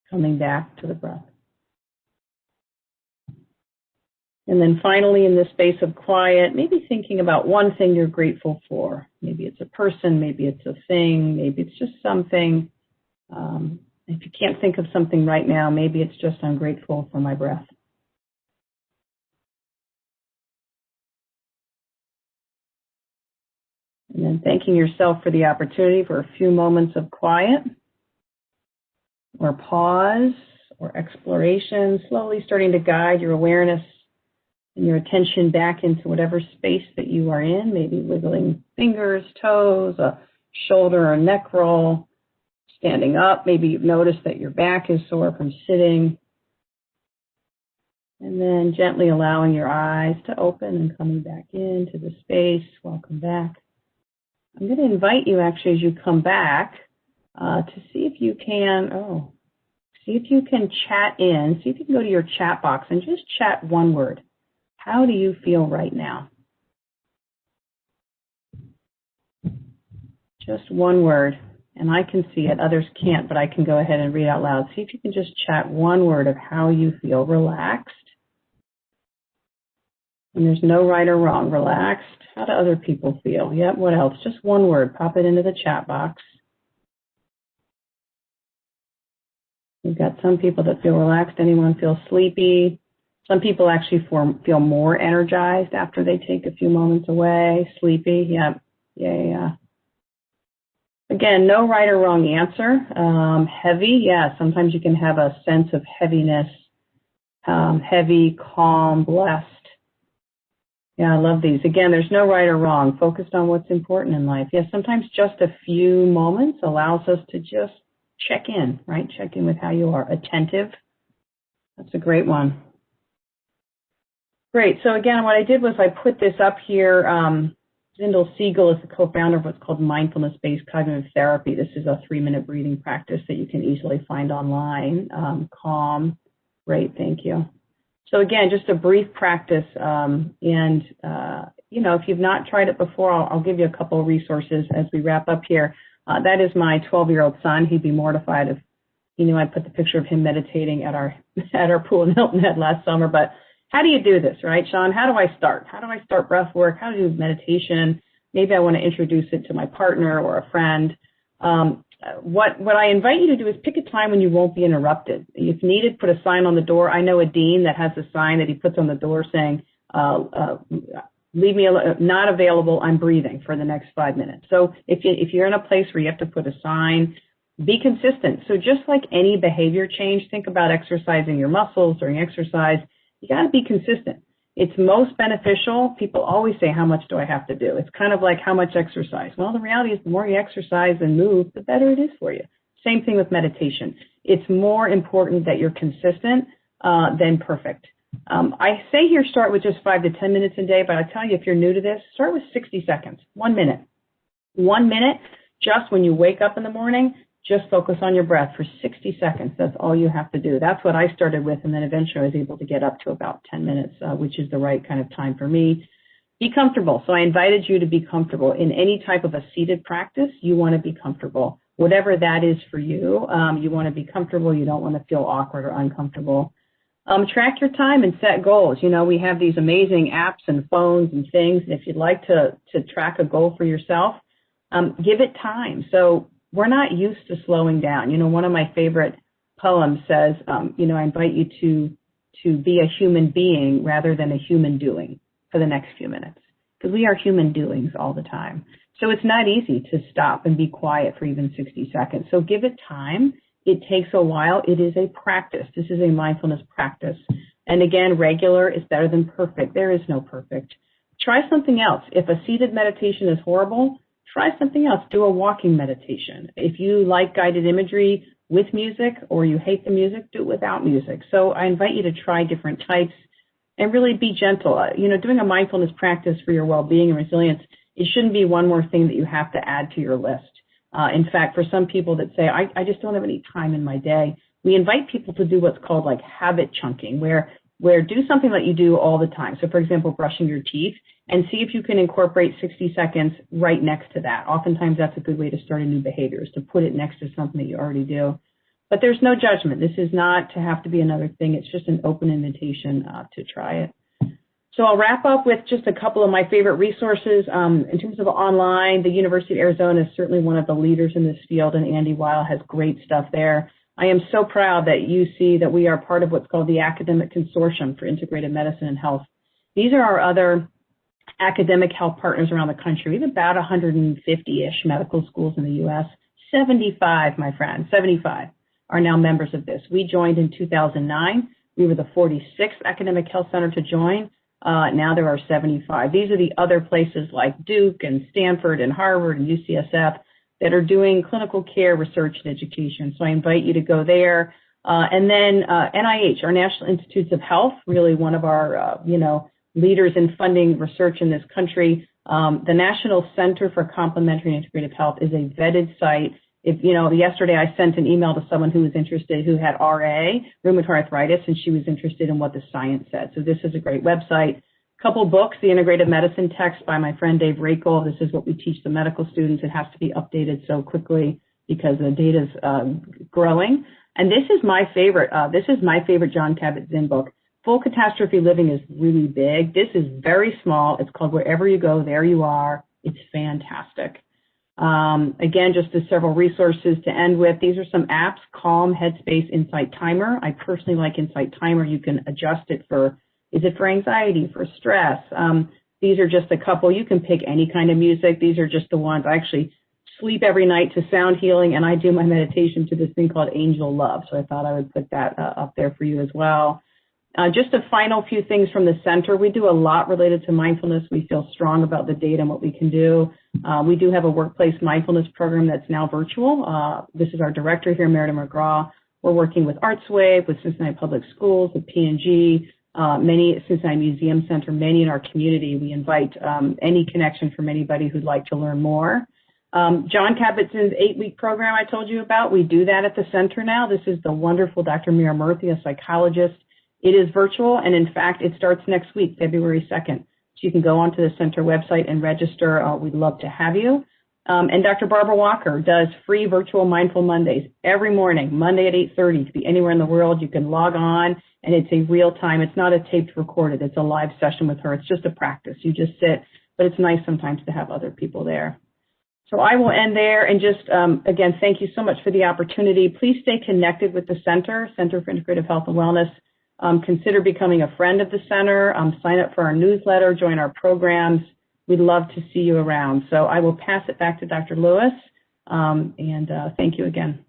Coming back to the breath. And then finally, in this space of quiet, maybe thinking about one thing you're grateful for. Maybe it's a person, maybe it's a thing, maybe it's just something. If you can't think of something right now, maybe it's just I'm grateful for my breath. And then thanking yourself for the opportunity for a few moments of quiet or pause or exploration, slowly starting to guide your awareness and your attention back into whatever space that you are in, maybe wiggling fingers, toes, a shoulder or neck roll, standing up. Maybe you've noticed that your back is sore from sitting. And then gently allowing your eyes to open and coming back into the space. Welcome back. I'm going to invite you actually as you come back to see if you can, chat in, see if you can go to your chat box and just chat one word. How do you feel right now? Just one word. And I can see it, others can't, but I can go ahead and read out loud. See if you can just chat one word of how you feel. Relaxed. And there's no right or wrong. Relaxed. How do other people feel? Yep, what else? Just one word. Pop it into the chat box. We've got some people that feel relaxed. Anyone feel sleepy? Some people actually feel more energized after they take a few moments away, sleepy. Yeah. Again, no right or wrong answer. Heavy, yeah, sometimes you can have a sense of heaviness, heavy, calm, blessed. Yeah, I love these. Again, there's no right or wrong. Focused on what's important in life. Yeah, sometimes just a few moments allows us to just check in, right? Check in with how you are. Attentive. That's a great one. Great. So again, what I did was I put this up here. Zindel Siegel is the co-founder of what's called mindfulness-based cognitive therapy. This is a 3-minute breathing practice that you can easily find online. Calm. Great. Thank you. So again, just a brief practice. If you've not tried it before, I'll give you a couple of resources as we wrap up here. That is my 12-year-old son. He'd be mortified if he knew I put the picture of him meditating at our pool in Hilton Head last summer. But how do you do this, right, Sean? How do I start? How do I start breath work? How to do meditation? Maybe I want to introduce it to my partner or a friend. What I invite you to do is pick a time when you won't be interrupted. If needed, put a sign on the door. I know a dean that has a sign that he puts on the door saying, leave me alone, not available, I'm breathing for the next 5 minutes. So if you're in a place where you have to put a sign, be consistent. So just like any behavior change, think about exercising your muscles during exercise. You got to be consistent. It's most beneficial. People always say, how much do I have to do? It's kind of like how much exercise. Well, the reality is the more you exercise and move, the better it is for you. Same thing with meditation. It's more important that you're consistent than perfect. I say here start with just 5 to 10 minutes a day, but I tell you, if you're new to this, start with 60 seconds, 1 minute. 1 minute, just when you wake up in the morning, just focus on your breath for 60 seconds. That's all you have to do. That's what I started with, and then eventually I was able to get up to about 10 minutes, which is the right kind of time for me. Be comfortable. So I invited you to be comfortable. In any type of a seated practice, you want to be comfortable. Whatever that is for you, you want to be comfortable. You don't want to feel awkward or uncomfortable. Track your time and set goals. You know, we have these amazing apps and phones and things. And if you'd like to track a goal for yourself, give it time. So we're not used to slowing down. You know, one of my favorite poems says, I invite you to be a human being rather than a human doing for the next few minutes, because we are human doings all the time. So it's not easy to stop and be quiet for even 60 seconds. So give it time. It takes a while. It is a practice. This is a mindfulness practice. And again, regular is better than perfect. There is no perfect. Try something else. If a seated meditation is horrible, try something else. Do a walking meditation. If you like guided imagery with music or you hate the music, do it without music. So I invite you to try different types and really be gentle. Doing a mindfulness practice for your well-being and resilience, it shouldn't be one more thing that you have to add to your list. In fact, for some people that say, I just don't have any time in my day, we invite people to do what's called like habit chunking, where do something that you do all the time. So for example, brushing your teeth, and see if you can incorporate 60 seconds right next to that. Oftentimes that's a good way to start a new behavior, is to put it next to something that you already do. But there's no judgment. This is not to have to be another thing. It's just an open invitation to try it. So I'll wrap up with just a couple of my favorite resources. In terms of online, the University of Arizona is certainly one of the leaders in this field, and Andy Weil has great stuff there. I am so proud that you see that we are part of what's called the Academic Consortium for Integrated Medicine and Health. These are our other academic health partners around the country. We have about 150-ish medical schools in the U.S. 75, my friend, 75 are now members of this. We joined in 2009. We were the 46th academic health center to join. Now there are 75. These are the other places like Duke and Stanford and Harvard and UCSF that are doing clinical care research and education. So I invite you to go there. And then NIH, our National Institutes of Health, really one of our, leaders in funding research in this country. The National Center for Complementary and Integrative Health is a vetted site. Yesterday I sent an email to someone who was interested, who had RA, rheumatoid arthritis, and she was interested in what the science said. So this is a great website. Couple books, The Integrative Medicine Text by my friend Dave Rakel. This is what we teach the medical students. It has to be updated so quickly because the data's growing. And this is my favorite. John Kabat-Zinn book. Full Catastrophe Living is really big. This is very small. It's called Wherever You Go, There You Are. It's fantastic. Again, just as several resources to end with, these are some apps: Calm, Headspace, Insight Timer. I personally like Insight Timer. You can adjust it for, is it for anxiety, for stress? These are just a couple. You can pick any kind of music. These are just the ones. I actually sleep every night to sound healing, and I do my meditation to this thing called Angel Love. So I thought I would put that up there for you as well. Just a final few things from the center. We do a lot related to mindfulness. We feel strong about the data and what we can do. We do have a workplace mindfulness program that's now virtual. This is our director here, Meredith McGraw. We're working with ArtsWave, with Cincinnati Public Schools, with P&G, many at Cincinnati Museum Center, many in our community. We invite any connection from anybody who'd like to learn more. John Kabat-Zinn's 8-week program I told you about, we do that at the center now. This is the wonderful Dr. Mira Murthy, a psychologist. It is virtual, and in fact, it starts next week, February 2nd. So you can go onto the center website and register. We'd love to have you. And Dr. Barbara Walker does free virtual Mindful Mondays every morning, Monday at 8:30. You can be anywhere in the world. You can log on, and it's a real time. It's not a taped recorded. It's a live session with her. It's just a practice. You just sit, but it's nice sometimes to have other people there. So I will end there and just, again, thank you so much for the opportunity. Please stay connected with the Center for Integrative Health and Wellness. Consider becoming a friend of the center. Sign up for our newsletter, join our programs. We'd love to see you around. So I will pass it back to Dr. Lewis, and thank you again.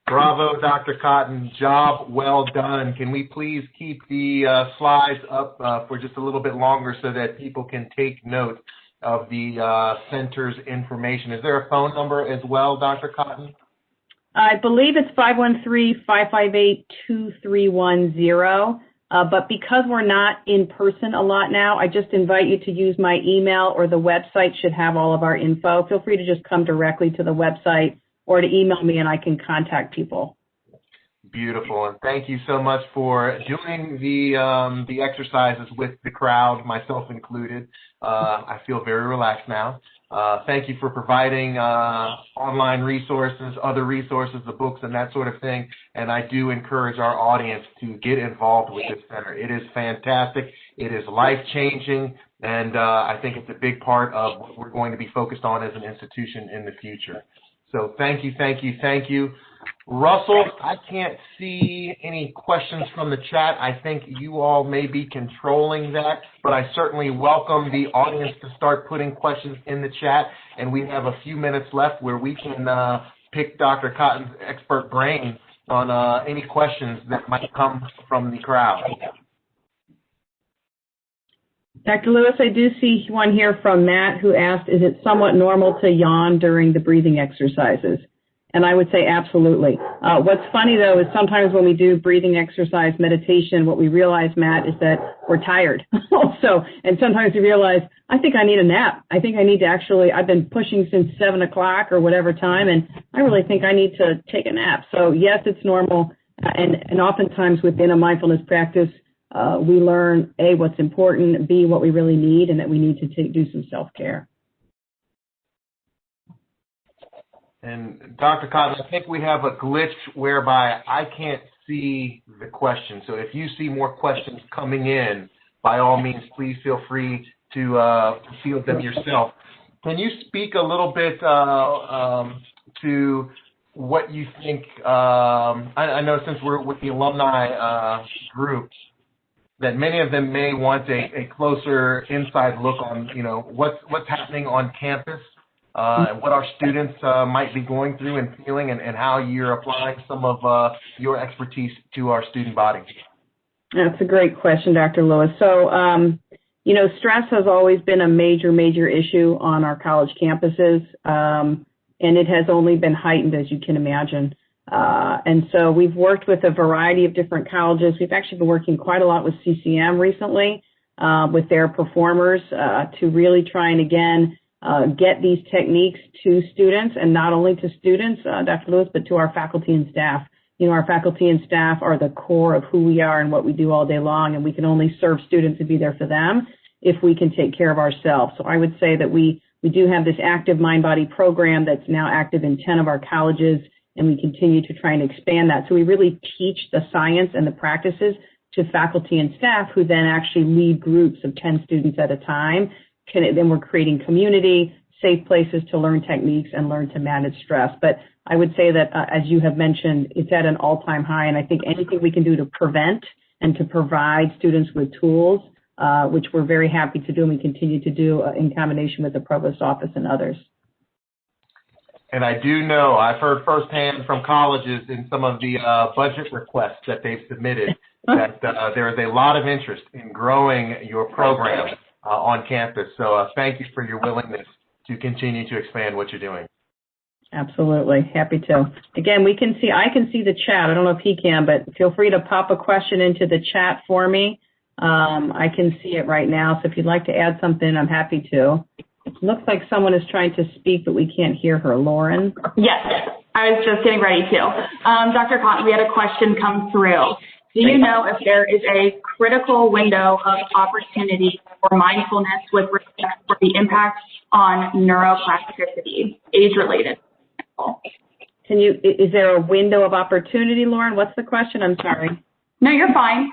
Bravo, Dr. Cotton. Job well done. Can we please keep the slides up for just a little bit longer so that people can take note of the center's information? Is there a phone number as well, Dr. Cotton? I believe it's 513-558-2310. But because we're not in person a lot now, I just invite you to use my email, or the website should have all of our info. Feel free to just come directly to the website or to email me, and I can contact people. Beautiful, and thank you so much for doing the exercises with the crowd, myself included. I feel very relaxed now. Thank you for providing online resources, other resources, the books, and that sort of thing. And I do encourage our audience to get involved with this center. It is fantastic. It is life-changing, and I think it's a big part of what we're going to be focused on as an institution in the future. So thank you, thank you, thank you. Russell, I can't see any questions from the chat. I think you all may be controlling that, but I certainly welcome the audience to start putting questions in the chat, and we have a few minutes left where we can pick Dr. Cotton's expert brain on any questions that might come from the crowd. Dr. Lewis, I do see one here from Matt who asked, is it somewhat normal to yawn during the breathing exercises? And I would say absolutely. What's funny, though, is sometimes when we do breathing exercise meditation, what we realize, Matt, is that we're tired also. And sometimes we realize, I think I need a nap. I think I need to actually, I've been pushing since 7 o'clock or whatever time, and I really think I need to take a nap. So, yes, it's normal. And oftentimes within a mindfulness practice, we learn, A, what's important, B, what we really need, and that we need to do some self-care. And Dr. Cotton, I think we have a glitch whereby I can't see the question. So if you see more questions coming in, by all means, please feel free to field them yourself. Can you speak a little bit to what you think? I know since we're with the alumni group, that many of them may want a closer inside look on, what's happening on campus. And what our students might be going through and feeling, and how you're applying some of your expertise to our student body. That's a great question, Dr. Lewis. So, stress has always been a major, major issue on our college campuses, and it has only been heightened, as you can imagine. And so we've worked with a variety of different colleges. We've actually been working quite a lot with CCM recently with their performers to really try and, again, get these techniques to students, and not only to students, Dr. Lewis, but to our faculty and staff. Our faculty and staff are the core of who we are and what we do all day long, and we can only serve students and be there for them if we can take care of ourselves. So I would say that we do have this active mind-body program that's now active in 10 of our colleges, and we continue to try and expand that. So we really teach the science and the practices to faculty and staff, who then actually lead groups of 10 students at a time. Then we're creating community, safe places to learn techniques and learn to manage stress. But I would say that, as you have mentioned, it's at an all-time high, and I think anything we can do to prevent and to provide students with tools, which we're very happy to do and we continue to do in combination with the Provost Office and others. And I do know, I've heard firsthand from colleges in some of the budget requests that they've submitted that there is a lot of interest in growing your program on campus. So thank you for your willingness to continue to expand what you're doing. Absolutely. Happy to. Again, I can see the chat. I don't know if he can, but feel free to pop a question into the chat for me. I can see it right now. So if you'd like to add something, I'm happy to. It looks like someone is trying to speak, but we can't hear her. Lauren? Yes, I was just getting ready to. Dr. Cotton, we had a question come through. Do you know if there is a critical window of opportunity for mindfulness with respect to the impact on neuroplasticity, age-related? Is there a window of opportunity, Lauren? What's the question? I'm sorry. No, you're fine.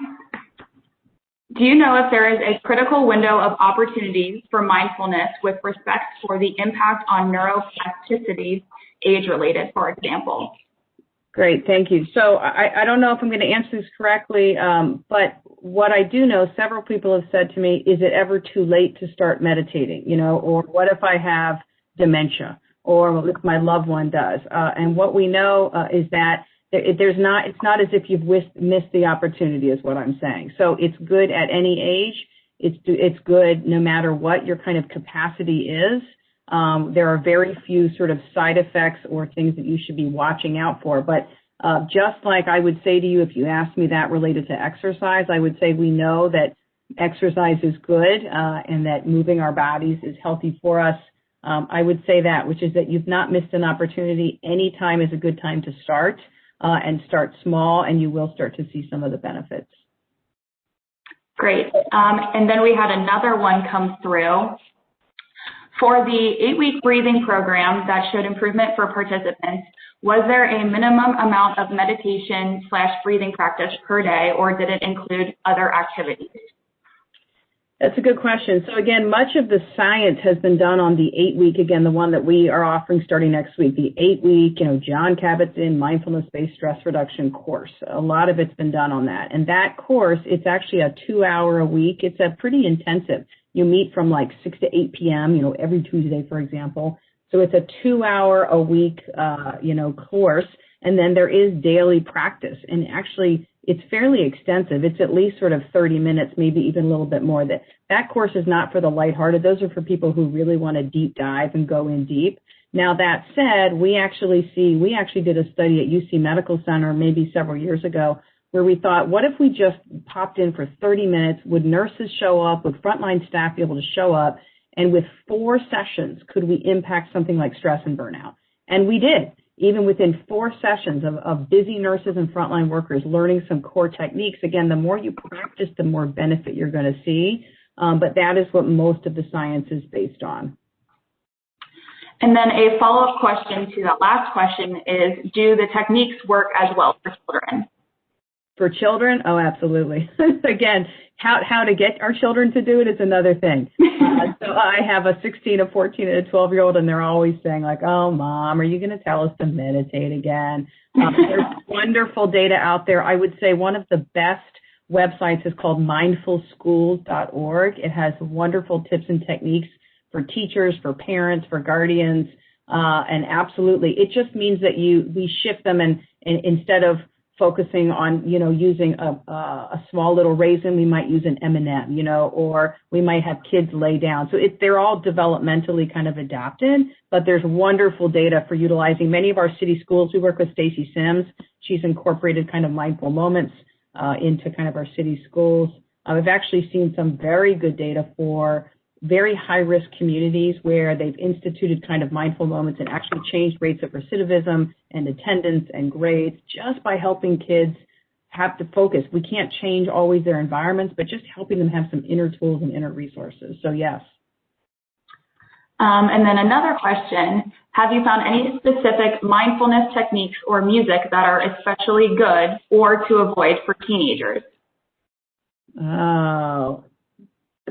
Do you know if there is a critical window of opportunities for mindfulness with respect for the impact on neuroplasticity, age-related, for example? Great, thank you. So I don't know if I'm going to answer this correctly, but what I do know, several people have said to me, is it ever too late to start meditating, or what if I have dementia, or if my loved one does? And what we know is that it's not as if you've missed the opportunity, is what I'm saying. So it's good at any age. It's good no matter what your kind of capacity is. There are very few sort of side effects or things that you should be watching out for. But just like I would say to you, if you asked me that related to exercise, I would say we know that exercise is good and that moving our bodies is healthy for us. I would say that, which is that you've not missed an opportunity. Any time is a good time to start. And start small, and you will start to see some of the benefits. Great. And then we had another one come through. For the 8-week breathing program that showed improvement for participants, was there a minimum amount of meditation/breathing practice per day, or did it include other activities? That's a good question. So again, much of the science has been done on the 8-week, again, the one that we are offering starting next week, the 8-week, John Kabat-Zinn mindfulness-based stress reduction course. A lot of it's been done on that. And that course, it's actually a 2-hour a week. It's a pretty intensive. You meet from like 6 to 8 p.m., every Tuesday, for example. So it's a 2-hour a week, course. And then there is daily practice. And actually, it's fairly extensive. It's at least sort of 30 minutes, maybe even a little bit more. That course is not for the lighthearted. Those are for people who really want to deep dive and go in deep. Now, that said, we actually did a study at UC Medical Center maybe several years ago where we thought, what if we just popped in for 30 minutes? Would nurses show up? Would frontline staff be able to show up? And with 4 sessions, could we impact something like stress and burnout? And we did. Even within 4 sessions of busy nurses and frontline workers learning some core techniques, again, the more you practice, the more benefit you're going to see. But that is what most of the science is based on. And then a follow-up question to that last question is, do the techniques work as well for children? For children? Oh, absolutely. Again, how to get our children to do it is another thing. So I have a 16, a 14, and a 12-year-old, and they're always saying like, oh, Mom, are you going to tell us to meditate again? There's wonderful data out there. I would say one of the best websites is called mindfulschools.org. It has wonderful tips and techniques for teachers, for parents, for guardians, and absolutely, it just means that we shift them, and instead of focusing on, using a small little raisin, we might use an M&M, or we might have kids lay down. So they're all developmentally kind of adapted, but there's wonderful data for utilizing many of our city schools. We work with Stacy Sims. She's incorporated kind of mindful moments into kind of our city schools. I've actually seen some very good data for very high-risk communities where they've instituted kind of mindful moments and actually changed rates of recidivism and attendance and grades just by helping kids have to focus. We can't change always their environments, but just helping them have some inner tools and inner resources. So, yes. And then another question, have you found any specific mindfulness techniques or music that are especially good or to avoid for teenagers? Oh,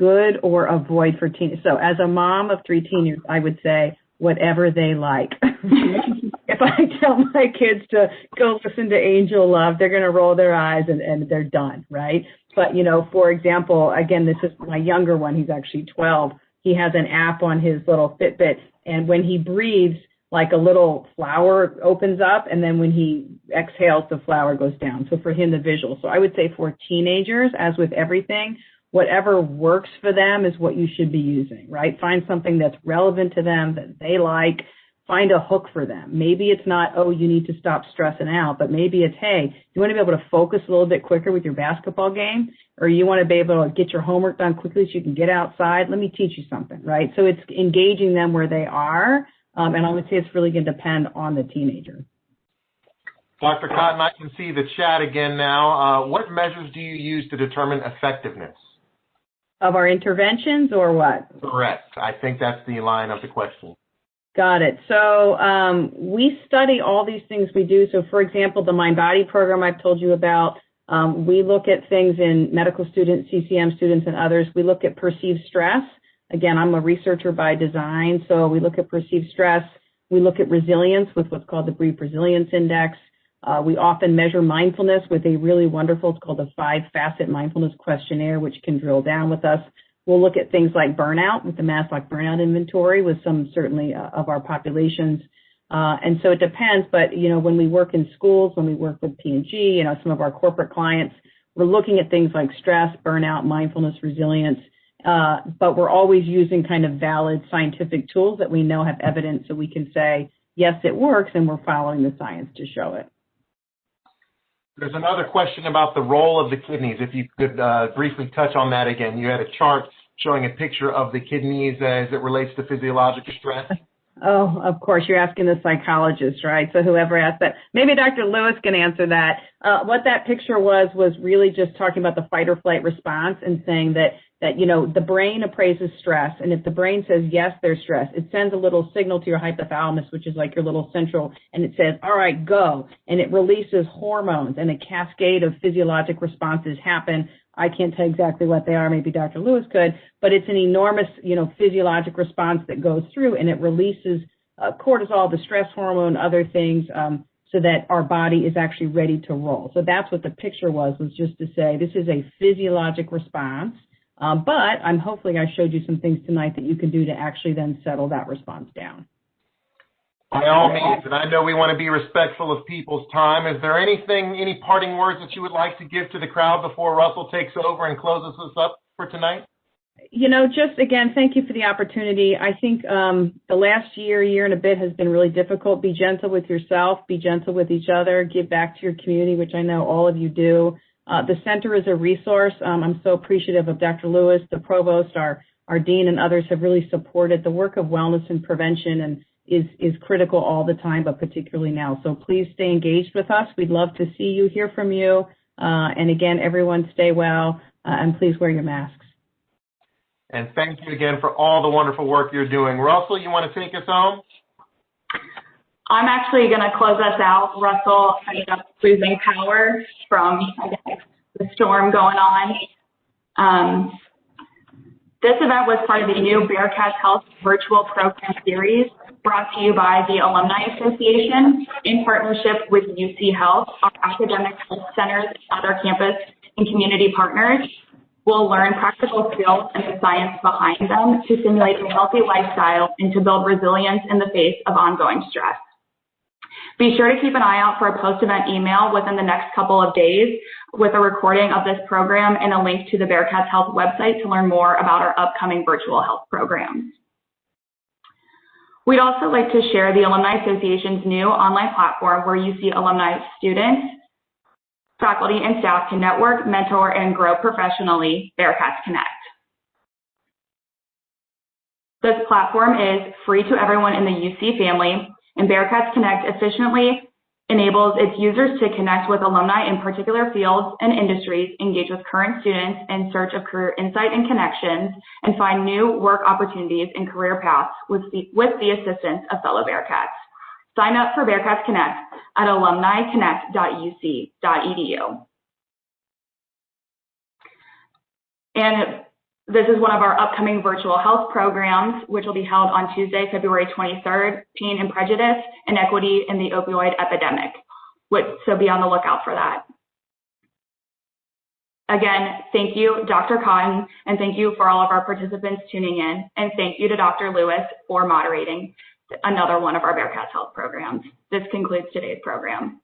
good or avoid for teens? So as a mom of 3 teenagers, I would say whatever they like. If I tell my kids to go listen to Angel Love, they're going to roll their eyes and they're done, right? But, you know, for example, again, this is my younger one. He's actually 12. He has an app on his little Fitbit, and when he breathes, like a little flower opens up, and then when he exhales, the flower goes down. So for him, the visual. So I would say for teenagers, as with everything, whatever works for them is what you should be using, right? Find something that's relevant to them, that they like. Find a hook for them. Maybe it's not, oh, you need to stop stressing out, but maybe it's, hey, you want to be able to focus a little bit quicker with your basketball game, or you want to be able to get your homework done quickly so you can get outside. Let me teach you something, right? So it's engaging them where they are. And I would say it's really going to depend on the teenager. Dr. Cotton, I can see the chat again now. What measures do you use to determine effectiveness? Of our interventions or what? Correct. I think that's the line of the question. Got it. So we study all these things we do. So, for example, the Mind Body program I've told you about, we look at things in medical students, CCM students, and others. We look at perceived stress. Again, I'm a researcher by design, so we look at perceived stress. We look at resilience with what's called the Brief Resilience Index. We often measure mindfulness with a really wonderful, it's called a 5-facet mindfulness questionnaire, which can drill down with us. We'll look at things like burnout with the Maslach burnout inventory with some certainly of our populations. And so it depends, but, you know, when we work in schools, when we work with P&G, you know, some of our corporate clients, we're looking at things like stress, burnout, mindfulness, resilience, but we're always using kind of valid scientific tools that we know have evidence so we can say, yes, it works, and we're following the science to show it. There's another question about the role of the kidneys. If you could briefly touch on that again. You had a chart showing a picture of the kidneys as it relates to physiological stress. Oh, of course, you're asking the psychologist, right? So whoever asked that, maybe Dr. Lewis can answer that. What that picture was really just talking about the fight or flight response and saying that, you know, the brain appraises stress. And if the brain says, yes, there's stress, it sends a little signal to your hypothalamus, which is like your little central, and it says, all right, go. And it releases hormones, and a cascade of physiologic responses happen. I can't tell exactly what they are. Maybe Dr. Lewis could, but it's an enormous, you know, physiologic response that goes through, and it releases cortisol, the stress hormone, other things, so that our body is actually ready to roll. So that's what the picture was just to say this is a physiologic response. But hopefully I showed you some things tonight that you can do to actually then settle that response down. By all means, and I know we want to be respectful of people's time. Is there any parting words that you would like to give to the crowd before Russell takes over and closes us up for tonight? You know, just again, thank you for the opportunity. I think the last year and a bit has been really difficult. Be gentle with yourself, be gentle with each other, give back to your community, which I know all of you do. The center is a resource. I'm so appreciative of Dr. Lewis, the provost, our dean, and others have really supported the work of wellness and prevention, and is critical all the time, but particularly now. So please stay engaged with us. We'd love to see you, hear from you. And again, everyone stay well, and please wear your masks. And thank you again for all the wonderful work you're doing. Russell, you want to take us home? I'm actually going to close us out. Russell ended up losing power from, I guess, the storm going on. This event was part of the new Bearcats Health virtual program series brought to you by the Alumni Association in partnership with UC Health, our academic health centers, other campus and community partners. We'll learn practical skills and the science behind them to simulate a healthy lifestyle and to build resilience in the face of ongoing stress. Be sure to keep an eye out for a post-event email within the next couple of days with a recording of this program and a link to the Bearcats Health website to learn more about our upcoming virtual health programs. We'd also like to share the Alumni Association's new online platform where UC alumni students, faculty, and staff can network, mentor, and grow professionally, Bearcats Connect. This platform is free to everyone in the UC family, and Bearcats Connect efficiently enables its users to connect with alumni in particular fields and industries, engage with current students in search of career insight and connections, and find new work opportunities and career paths with the assistance of fellow Bearcats. Sign up for Bearcats Connect at alumniconnect.uc.edu. And This is one of our upcoming virtual health programs, which will be held on Tuesday, February 23rd, Pain and Prejudice, Inequity in the Opioid Epidemic. So be on the lookout for that. Again, thank you, Dr. Cotton, and thank you for all of our participants tuning in, and thank you to Dr. Lewis for moderating another one of our Bearcats Health programs. This concludes today's program.